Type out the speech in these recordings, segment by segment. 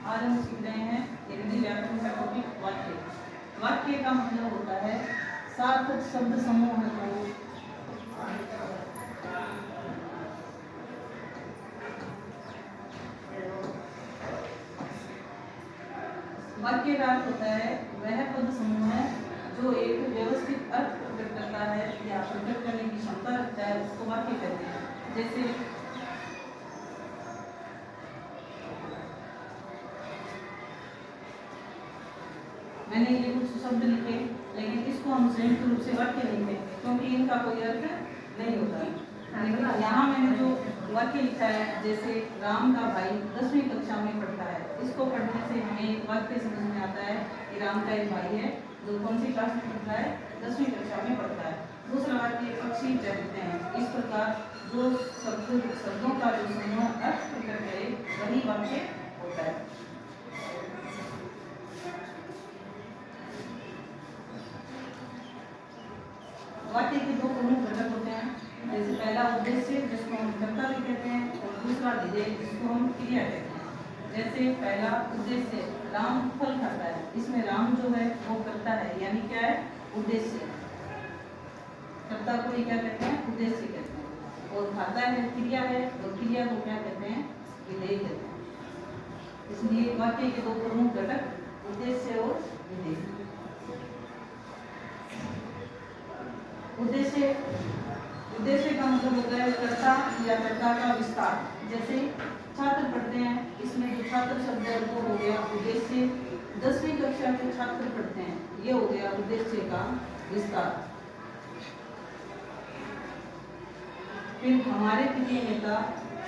आज हम सीख रहे हैं हिंदी व्याकरण का टॉपिक वाक्य। वाक्य का मतलब होता है सार्थक शब्द समूह को वाक्य का अर्थ होता है वह पद समूह है जो एक व्यवस्थित अर्थ प्रकट करता है या प्रकट करने की क्षमता रखता है, उसको वाक्य कहते हैं। जैसे मैंने ये कुछ शब्द लिखे, लेकिन इसको हम संयुक्त रूप से वाक्य नहीं कहते क्योंकि इनका कोई अर्थ नहीं होता। यहाँ मैंने जो वाक्य लिखा है, जैसे राम का भाई 10वीं कक्षा में पढ़ता है, इसको पढ़ने से हमें एक वाक्य समझ में आता है कि राम का एक भाई है जो कौन सी क्लास में पढ़ता है, 10वीं कक्षा में पढ़ता है। दूसरा वाक्य पक्षी कहते हैं। इस प्रकार जो शब्दों का जो समूह अर्थ प्रकट करे वही वाक्य होता है। वाक्य के दो प्रमुख घटक होते हैं, जैसे पहला उद्देश्य जिसको हम कर्ता भी कहते हैं और दूसरा विधेय जिसको हम क्रिया कहते हैं। जैसे पहला उद्देश्य, राम फल खाता है, इसमें राम जो है वो कर्ता है, यानी क्या है, उद्देश्य। कर्ता को क्या कहते हैं, उद्देश्य कहते हैं। और खाता है क्रिया है, और क्रिया को क्या कहते हैं, विधेय कहते हैं। इसलिए वाक्य के दो प्रमुख घटक उद्देश्य और विधेय। उद्देश्य का मतलब होता है कर्ता या कर्ता का विस्तार। जैसे छात्र पढ़ते हैं, इसमें जो छात्र शब्द है वो हो गया उद्देश्य। 10वीं कक्षा के छात्र पढ़ते हैं, ये हो गया उद्देश्य का विस्तार। फिर हमारे प्रिय नेता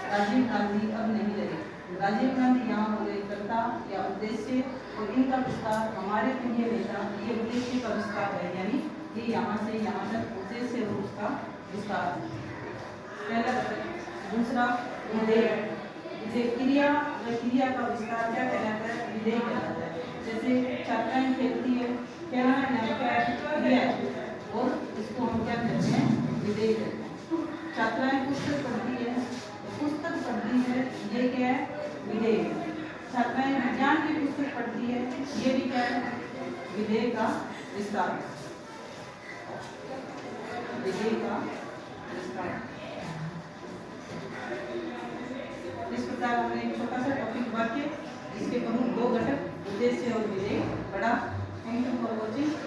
राजीव गांधी अब नहीं रहे। राजीव गांधी यहाँ हो गए कर्ता या उद्देश्य, और इनका विस्तार हमारे प्रिय नेता, ये उद्देश्य का विस्तार है, यानी ये यहाँ से यहाँ तक उद्देश्य और उसका विस्तार है। पहला घटक। दूसरा विधेय। क्रिया व क्रिया का विस्तार क्या कहलाता है, विधेय कहलाता है। जैसे छात्राएं खेलती है, खेलना क्रिया है, और इसको हम क्या कहते हैं, विधेय कहते हैं। छात्राएं पुस्तक पढ़ती है, पुस्तक पढ़ती है, ये क्या है, विधेय है। छात्राएं विज्ञान की पुस्तक पढ़ती है, ये भी क्या है, विधेय का विस्तार। विधेय का विस्तार। इस प्रकार हमने एक छोटा सा टॉपिक वाक्य, इसके प्रमुख दो घटक उद्देश्य और विधेय पढ़ा। Thank you for watching.